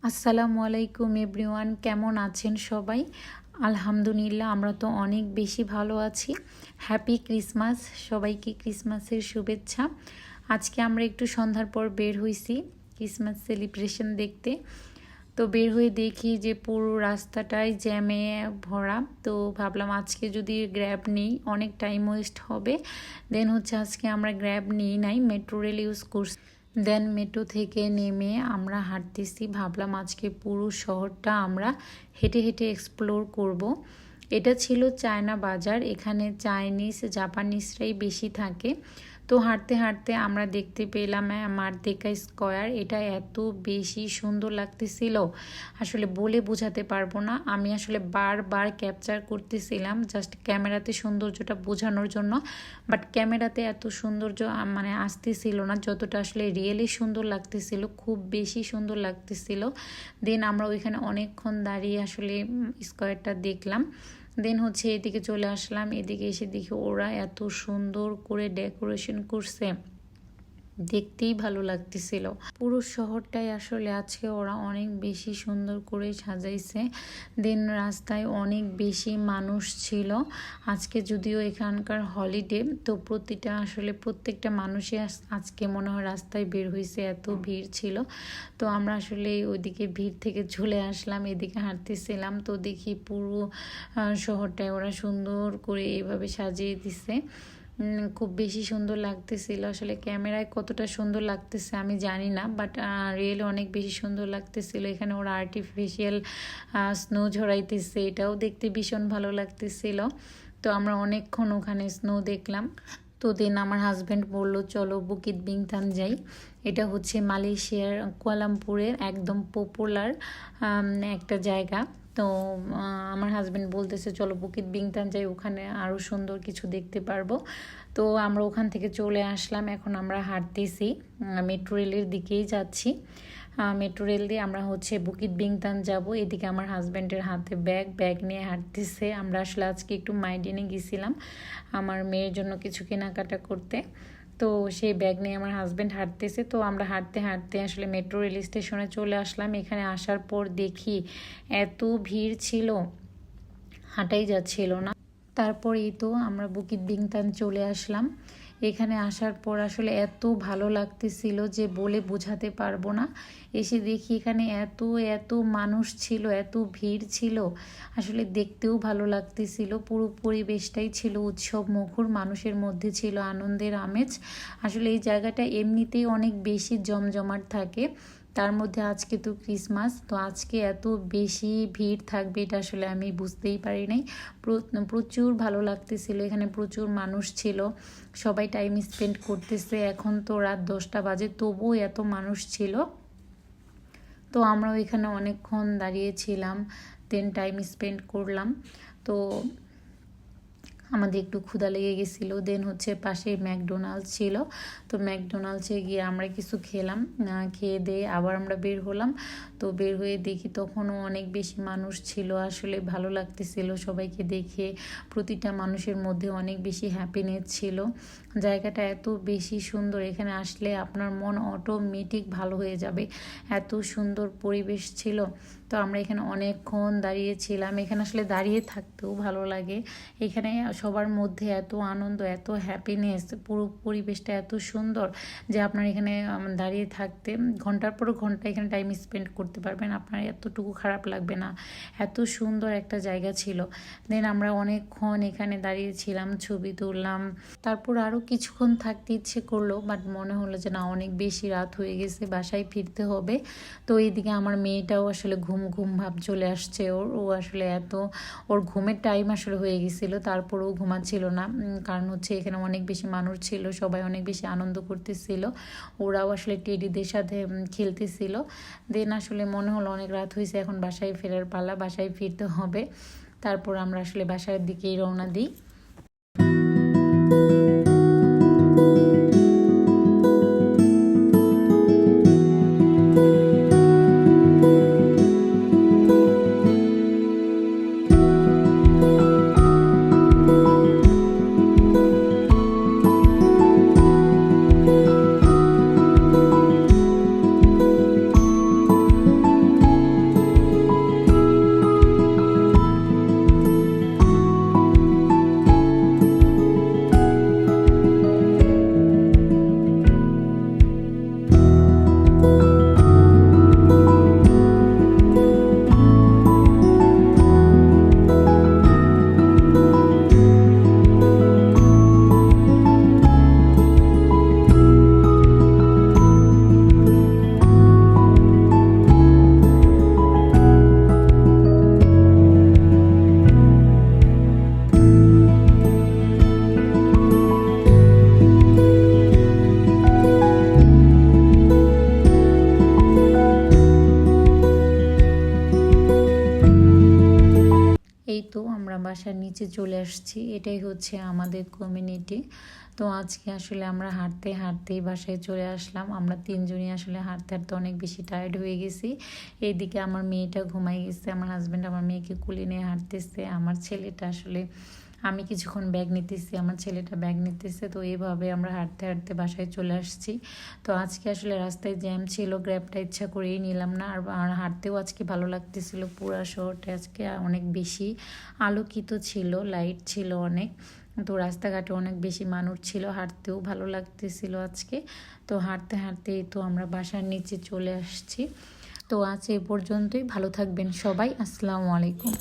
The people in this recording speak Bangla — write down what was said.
আসসালামু আলাইকুম এভরিওয়ান, কেমন আছেন সবাই? আলহামদুলিল্লাহ, আমরা তো অনেক বেশি ভালো আছি। হ্যাপি ক্রিসমাস, সবাইকে ক্রিসমাসের শুভেচ্ছা। আজকে আমরা একটু সন্ধ্যার পর বের হয়েছি ক্রিসমাস সেলিব্রেশন দেখতে। তো বের হয়ে দেখি যে পুরো রাস্তাটাই জ্যামে ভরা। তো ভাবলাম আজকে যদি গ্র্যাব নিই অনেক টাইম ওয়েস্ট হবে। দেন আজকে আমরা গ্র্যাব নিই নাই, মেট্রো রেল ইউজ করছি। দেন মেট্রো থেকে নেমে আমরা হাঁটতেছি, ভাবলাম আজকে পুরো শহরটা আমরা হেঁটে হেঁটে এক্সপ্লোর করব। এটা ছিল চায়না বাজার, এখানে চাইনিজ জাপানিজরাই বেশি থাকে। তো হাঁটতে হাঁটতে আমরা দেখতে পেলাম মার্দেকা স্কয়ার। এটা এত বেশি সুন্দর লাগতেছিল, আসলে বলে বোঝাতে পারবো না। আমি আসলে বারবার ক্যাপচার করতেছিলাম জাস্ট ক্যামেরাতে সৌন্দর্যটা বোঝানোর জন্য, বাট ক্যামেরাতে এত সৌন্দর্য মানে আসতেছিল না যতটা আসলে রিয়েলি সুন্দর লাগতেছিল, খুব বেশি সুন্দর লাগতেছিল। দেন আমরা ওইখানে অনেকক্ষণ দাঁড়িয়ে আসলে স্কয়ারটা দেখলাম। দেন এদিকে চলে আসলাম। এদিকে এসে দেখি ওরা এত সুন্দর করে ডেকোরেশন করছে, দেখতেই ভালো লাগতেছিল। পুরো শহরটাই আসলে আজকে ওরা অনেক বেশি সুন্দর করে সাজাইছে। দেন রাস্তায় অনেক বেশি মানুষ ছিল আজকে, যদিও এখানকার হলিডে। তো প্রত্যেকটা মানুষই আজকে মনে হয় রাস্তায় বের হয়েছে, এত ভিড় ছিল। তো আমরা আসলে ওইদিকে ভিড় থেকে চলে আসলাম, এদিকে হাঁটতেছিলাম। তো দেখি পুরো শহরটায় ওরা সুন্দর করে এইভাবে সাজিয়ে দিছে, খুব বেশি সুন্দর লাগতেছিল। আসলে ক্যামেরায় কতটা সুন্দর লাগতেছে আমি জানি না, বাট রিয়েলি অনেক বেশি সুন্দর লাগতেছিল। এখানে ওরা আর্টিফিশিয়াল স্নো ঝরাইতেছে, এটাও দেখতে ভীষণ ভালো লাগতেছিল। তো আমরা অনেকক্ষণ ওখানে স্নো দেখলাম। তো দেন আমার হাজব্যান্ড বললো চলো বুকিত বিংথান যাই। এটা মালয়েশিয়ার কুয়ালালামপুরের একদম পপুলার একটা জায়গা। তো আমার হাজব্যান্ড বলতেছে চলো বুকিত বিংথান যাই, ওখানে আরও সুন্দর কিছু দেখতে পারবো। তো আমরা ওখান থেকে চলে আসলাম, এখন আমরা হাঁটতেছি, মেট্রো রেলের দিকেই যাচ্ছি। মেট্রো রেল দিয়ে আমরা বুকিত বিংথান যাব। এদিকে আমার হাজব্যান্ডের হাতে ব্যাগ নিয়ে হাঁটতেছে। আমরা আসলে আজকে একটু মাইডিনে গেছিলাম আমার মেয়ের জন্য কিছু কেনাকাটা করতে। তো সেই ব্যাগ নিয়ে আমার হাজব্যান্ড হাঁটতেছে। তো আমরা হাঁটতে হাঁটতে আসলে মেট্রো রেল স্টেশনে চলে আসলাম। এখানে আসার পর দেখি এত ভিড় ছিল, হাঁটাই যাচ্ছিল না। তারপরেই তো আমরা বুকিত বিংথান চলে আসলাম। এখানে আসার পর আসলে এত ভালো লাগতেছিল যে বলে বোঝাতে পারবো না। এসে দেখি এখানে এত এত মানুষ ছিল, এত ভিড় ছিল, আসলে দেখতেও ভালো লাগতেছিল। পুরো পরিবেশটাই ছিল উৎসব মুখর, মানুষের মধ্যে ছিল আনন্দের আমেজ। আসলে এই জায়গাটা এমনিতেই অনেক বেশি জমজমাট থাকে, তার মধ্যে আজকে তো ক্রিসমাস। তো আজকে এত বেশি ভিড় থাকবে এটা আসলে আমি বুঝতেই পারি নাই। প্রচুর ভালো লাগতেছিল, এখানে প্রচুর মানুষ ছিল, সবাই টাইম স্পেন্ড করতেছে। এখন তো রাত 10টা বাজে, তবুও এত মানুষ ছিল। তো আমরা ওইখানে অনেকক্ষণ দাঁড়িয়েছিলাম, দেন টাইম স্পেন্ড করলাম। তো আমাদের একটু ক্ষুধা লেগে গেছিলো। দেন পাশে ম্যাকডোনাল্ডস ছিল, তো ম্যাকডোনাল্ডসে গিয়ে আমরা কিছু খেলাম। খেয়ে দিয়ে আবার আমরা বের হলাম। তো বের হয়ে দেখি তখনও অনেক বেশি মানুষ ছিল, আসলে ভালো লাগতেছিল সবাইকে দেখে। প্রতিটা মানুষের মধ্যে অনেক বেশি হ্যাপিনেস ছিল। জায়গাটা এত বেশি সুন্দর, এখানে আসলে আপনার মন অটোমেটিক ভালো হয়ে যাবে, এত সুন্দর পরিবেশ ছিল। তো আমরা এখানে অনেকক্ষণ দাঁড়িয়েছিলাম। এখানে আসলে দাঁড়িয়ে থাকতেও ভালো লাগে, এখানে সবার মধ্যে এত আনন্দ, এত হ্যাপিনেস, পুরো পরিবেশটা এত সুন্দর যে আপনার এখানে দাঁড়িয়ে থাকতে ঘন্টার পর ঘন্টা এখানে টাইম স্পেন্ড করতে পারবেন, আপনার এতটুকু খারাপ লাগবে না। এত সুন্দর একটা জায়গা ছিল। দেন আমরা অনেকক্ষণ এখানে দাঁড়িয়েছিলাম, ছবি তুললাম। তারপর আরও কিছুক্ষণ থাকতে ইচ্ছে করলো, বাট মনে হলো যে না, অনেক বেশি রাত হয়ে গেছে, বাসায় ফিরতে হবে। তো এইদিকে আমার মেয়েটাও আসলে ঘুম ঘুম ভাব চলে আসছে ও আসলে ওর ঘুমের টাইম আসলে হয়ে গেছিল, তারপরেও ঘুমাচ্ছিল না। কারণ এখানে অনেক বেশি মানুষ ছিল, সবাই অনেক বেশি আনন্দ করতেছিল, ওরাও আসলে টেডিদের সাথে খেলতেছিল। দেন আসলে মনে হলো অনেক রাত হয়েছে, এখন বাসায় ফেরার পালা, বাসায় ফিরতে হবে। তারপর আমরা আসলে বাসার দিকেই রওনা দিই। নিচে চলে আসছি। এটাই হচ্ছে আমাদের কমিউনিটি। তো আজকে আসলে আমরা হাঁটতে হাঁটতেই বাসায় চলে আসলাম। আমরা তিনজনই আসলে হাঁটতে হাঁটতে অনেক বেশি টায়ার্ড হয়ে গেছি। এইদিকে আমার মেয়েটা ঘুমাই গেছে, আমার হাজব্যান্ড আমার মেয়েকে কুলে নিয়ে হাঁটতেছে, আমার ছেলেটা আসলে আমি কিছুক্ষণ ব্যাগ নিতেছি, আমার ছেলেটা ব্যাগ নিতেছে। তো এইভাবে আমরা হাঁটতে হাঁটতে বাসায় চলে আসছি। তো আজকে আসলে রাস্তায় জ্যাম ছিল, গ্র্যাবটা ইচ্ছা করেই নিলাম না। আর হাঁটতেও আজকে ভালো লাগতেছিল। পুরা শহরটা আজকে অনেক বেশি আলোকিত ছিল, লাইট ছিল অনেক। তো রাস্তাঘাটে অনেক বেশি মানুষ ছিল, হাঁটতেও ভালো লাগতেছিল আজকে। তো হাঁটতে হাঁটতেই তো আমরা বাসার নিচে চলে আসছি। তো আজ এই পর্যন্তই। ভালো থাকবেন সবাই। আসসালামু আলাইকুম।